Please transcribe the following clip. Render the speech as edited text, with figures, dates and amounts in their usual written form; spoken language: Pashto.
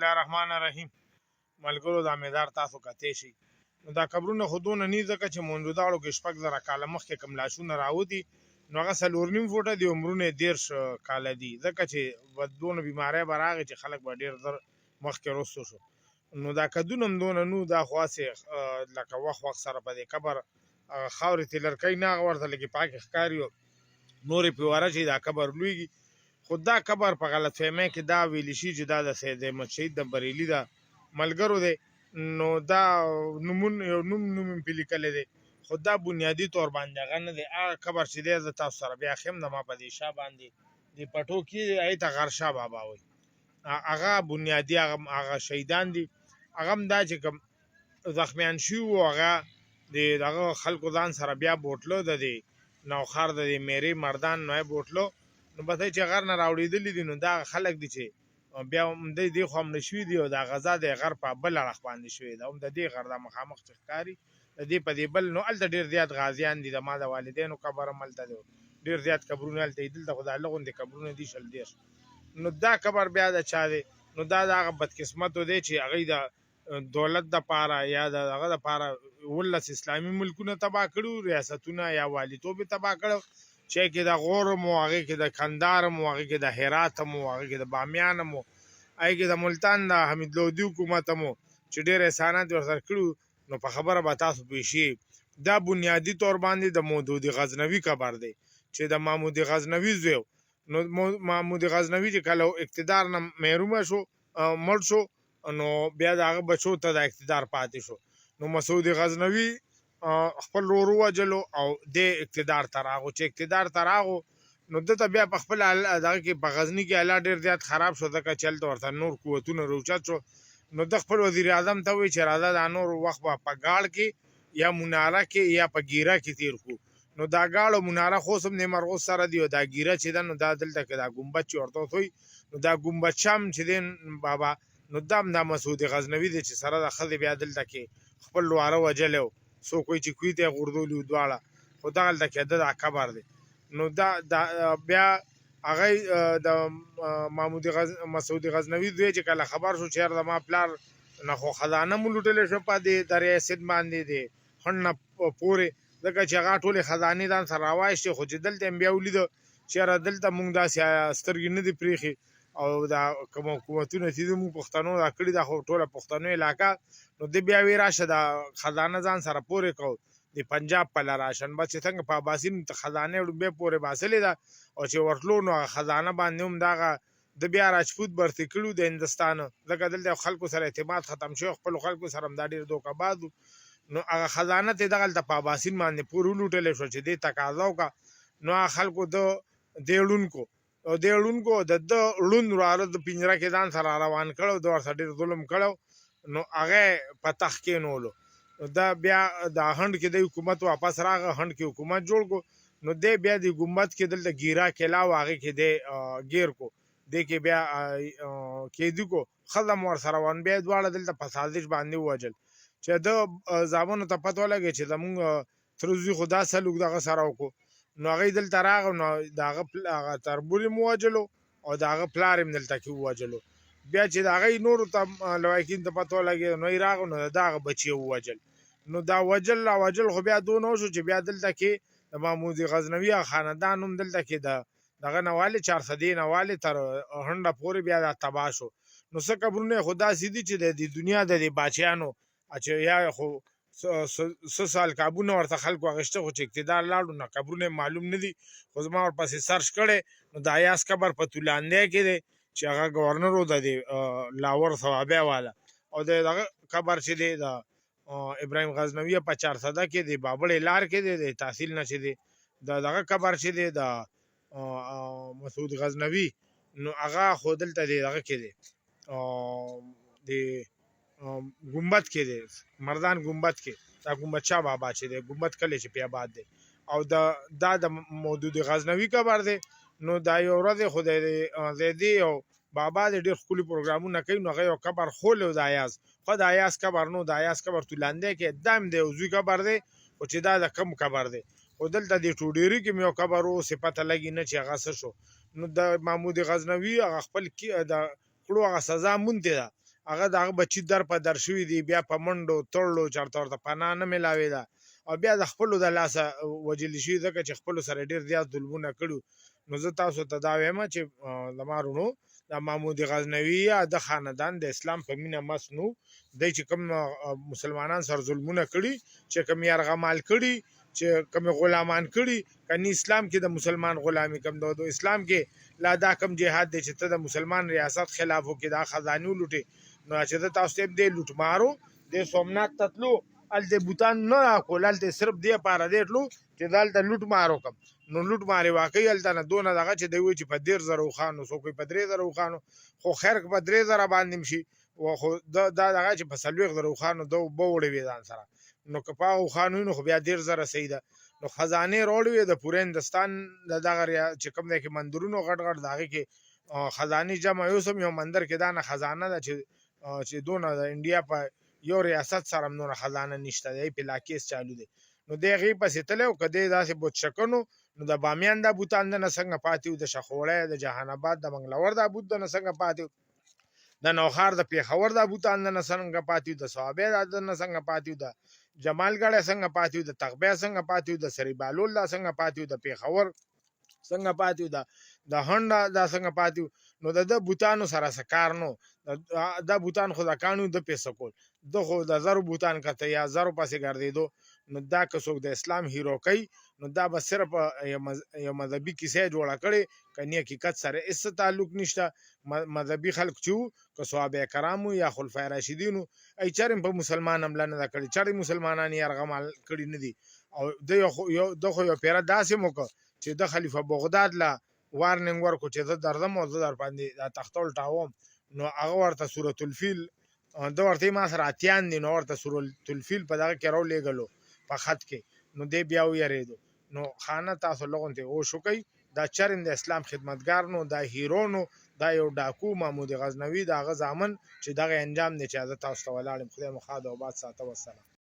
الله الرحمن الرحیم. ملګرو د امیدار تاسو کته شي نو دا قبرونه خودونه نه ځکه چې موجوده اړو کې شپږ زره کاله مخکې کوم لاشونه راوتی نو هغه څلور نیم فوټه دی عمرونه 13 کاله دي ځکه چې ودونه بیماری براغه چې خلک به ډیر زر مخکې رسو شو نو دا کدونم دون نو دا خاصه لکه وخت سره په دې قبر خاورې تلر کای نه ورته لګي پاک ښکاریو نورې پیواره چې دا قبر لویږي خدا قبر په غلط فهمه کې دا ویل شي چې دا د سید احمد شهید د بریلی دا ملګرو دی نو دا نوم په لیکل دی خدا بنیادی طور باندې غنه دی هغه قبر چې دی د تاسو سره بیا خیم د ما په دې شا باندې دی پټو کې ایت غرشا بابا وي هغه بنیادی هغه شهیدان دي هغه دا چې کوم زخمیان شو هغه دغه خلکو ځان سره بیا بوتلو د دی نوخار د میری مردان نه بوتلو نو به چې غر نه راوړېدلی دي نو دا خلک دي چې بیا هم دې خو هم نشوي دي او دا غذا د غر په بل اړخ باندې شوی دا هم د دې غر د مخامخ ښکاري د دې په دې بل نو هلته ډېر زیات غازیان دي د ما د والدینو قبر هم هلته دی ډېر زیات قبرونه هلته دي دلته خو د هغه غوندې قبرونه دي شل دېرش نو دا قبر بیا د چا دی نو دا د هغه بدقسمتو دی چې هغوی د دولت دپاره یا د هغه دپاره 19 اسلامي ملکونه تباه کړو ریاستونه یا والیتوب یې تباه کړو چې کې د غور مو هغه کې د کندهار مو هغه کې د هرات مو هغه کې د بامیان مو هغه کې د ملتان د حمید لودي حکومت مو چې ډېر احسانات ورسره کړو نو په خبره به تاسو پوه شئ دا بنیادي طور باندې د مودودي غزنوي قبر دی چې د محمود غزنوي زوی نو محمود غزنوي چې کله اقتدار نه محرومه شو مړ شو نو بیا د هغه بچو ته د اقتدار پاتې شو نو مسعود غزنوي خپل ورو وجلو او د اقتدار تراغو چې اقتدار تراغو نو دته بیا په خپل دغه کې په غزنی کې الله ډیر زیات خراب شو ځکه چلته ورته نور قوتونه روچت شو نو د خپل وزیر اعظم ته وی چې راځه د نور وخت په گاړ کې یا مناره کې یا په ګیره کې تیر کو نو دا گاړ او مناره خو سم نه مرغو سره دی او دا ګیره چې نو دا دلته کې دا ګمبد چې ورته وي نو دا ګمبد شم چې دین بابا نو دام د مسعود غزنوي د چې سره د خل بیا دلته کې خپل لواره وجلو سو کوئی چې کوی ته غردولو دواړه خدا دلته کې د قبر دی نو دا بیا هغه د مسعود غزنوي دوی چې کله خبر شو چې د ما پلار نه خو خزانه مو لوټلې شو په دې دریا سید باندې دی هنه پورې ځکه چې هغه ټولې خزانې ځان سره راوایشتې خو چې دلته بیا ولیدو چې دلته مونږ داسې سترګې نه دي پرېښې او دا کوم حکومتونه چې موږ پښتنو دا کړي دا خو ټوله پښتنو علاقه نو د بیا وی راشه د خزانه ځان سره پورې کو د پنجاب په لار راشن بس څنګه په باسین خزانه به پورې باسلې ده او چې ورتلو نو خزانه باندې هم داغه د بیا راجپوت برتی کړو د هندستان لکه دلته خلکو سره اعتماد ختم شو خپل خلکو سره دا ډیر دوکه بازو نو هغه خزانه ته دغه په باسین باندې پورې لوټلې شو چې د تقاضا وکړه نو خلکو د دیړونکو او د لونکو د لون راړه د پنجره کې ځان سره روان کړو د ورسره ډیر ظلم کړو نو هغه په تخ کې نولو دا بیا د هند کې د حکومت واپس راغه هند کې حکومت جوړ کو نو د بیا د حکومت کې دلته ګیرا کې لا واغې کې د غیر کو د کې بیا کې د کو خلم ور سره وان بیا دواړه دلته په سازش باندې وجل چې د ځامنو ته پته لګي چې زمونږ ترزي خدا سلوک دغه سره وکړو نو هغه دلته راغ نو داغه تربوري موجلو او داغه پلارم دلته کې وجلو بیا چې داغه نور ته لوایکین ته پته لګي نو راغ نو داغه بچي وجل نو دا وجل خو بیا دونه شو چې بیا دلته کې د محمود غزنوي خاندان هم دلته کې دغه نواله 400 نواله تر هنده پورې بیا د تبا شو نو څه قبرونه خدا سیدی چې د دنیا د بچیانو اچ یا خو سال کابونه ورته خلکو غشته خو چې اقتدار لاړو نه قبرونه معلوم نه دي خو زما ورپسې سرچ کړي نو د ایاس قبر په تولاندې کې دی چې هغه گورنر و د لاور ثوابه والا او دغه قبر چې دی د ابراهیم غزنوی په 400 کې دی بابل لار کې دی تحصیل نشي دی دغه قبر چې دی د مسعود غزنوی نو هغه خودلته دی دغه کې دی د ګمبد کې دی مردان ګمبد کې دا ګمبد شاه بابا چې دی ګمبد کلی چې په آباد دی او دا د مودودي غزنوي قبر دی نو دا یو ورځ خدای دې او بابا دې ډېر خولي پروګرامونه کوي نو هغه یو قبر خول د ایاز خو د ایاز قبر نو د ایاز قبر تولاندې کې دم دی او زوی قبر دی او چې دا د کم قبر دی او دلته د ټوډيري کې یو قبر او صفته لګي نه چې هغه څه شو نو د محمود غزنوي هغه خپل کې د کړو هغه سزا مونږ دی هغه د هغه بچي در په در شوي دي، بیا په منډو تړلو چېرته ورته پناه نه میلاوېده او بیا د خپلو د لاسه وژلي شوي ځکه چې خپلو سره ډېر زیات ظلمونه کړي. نو زه تاسو ته دا وایم چې زما وروڼو د محمود غزنوي یا د خاندان د اسلام په مینه مست نو دی چې کوم مسلمانان سره ظلمونه کړي، چې کوم یرغمال کړي، چې کوم غلامان کړي، کني اسلام کې د مسلمان غلامي کم د اسلام کې لا دا کم جهاد دی چې ته د مسلمان ریاست خلاف وکړي، دا خزانه ولوټي. نو چې د تاسو ته د لوټ مارو د سومنات تتلو ال د بوتان نه کول، ال د صرف دی پاره دیتلو چې دال د لوټ مارو کم. نو لوټ ماري واقعي ال د دونه دغه چې دی وی چې په 10000 خانو سو کوئی په 3000 خانو خو خیر په 3000 باندې مشي و خو دا دغه چې په 3000 خانو دو بوړې وی ځان سره. نو کپاو خانونو خو بیا 10000 سیده نو خزانه روړوي د پوره هندستان دغه چې کوم دی کې مندرونو غټ غټ دغه کې خزانه جمع یو سم یو مندر کې دا نه خزانه ده چې دونه د انډیا په یو ریاست سره نور خزانه نشته دی، په لاکیس چالو دی. نو دی غي پسې تلو کده داسې بوت شکنو نو د بامیان د بوتان نه څنګه پاتیو، د شخوړې د جهان آباد د منګلور د بوت نه څنګه پاتیو، د نوخار د پیښور د بوتان نه څنګه پاتیو، د صحابه د نه څنګه پاتیو، د جمالګړ څنګه پاتیو، د تغبه څنګه پاتیو، د سری بالول د څنګه پاتیو، د پیښور څنګه پاتیو، د هنده د څنګه پاتیو. نو د بوتانو سره سکار نو د بوتان خو د قانون د پیسې کول د خو د زرو بوتان کته یا زرو پسې ګرځیدو. نو دا که څوک د اسلام هیرو کوي نو دا به صرف یو مذهبي کیسه جوړه کړي، کني حقیقت سره هیڅ تعلق نشته. مذهبي خلک چې که صحابه کرامو یا خلفای راشدینو ای چرم په مسلمان حمله نه کړي، چرې مسلمانان یې ارغمال کړي نه دي. او د خو یو پیره داسې موکه چې د خلیفہ بغداد لا وارننګ ورکو چې زه درځم او زه در باندې تختول ټاوم. نو هغه ورته سورۃ الفیل د ورته ما سره اتیان دي، نو ورته سورۃ الفیل په دغه کې راو لېګلو په خط کې. نو دی بیا ویریدو. نو خانه تاسو لغون ته او شو کوي دا چرند د اسلام خدمتګار نو دا هیرو نو دا یو ډاکو محمود غزنوي دا غ ځامن چې دغه انجام نه چا تاسو ته ولاړم. خدای مخاده او باد ساته. والسلام.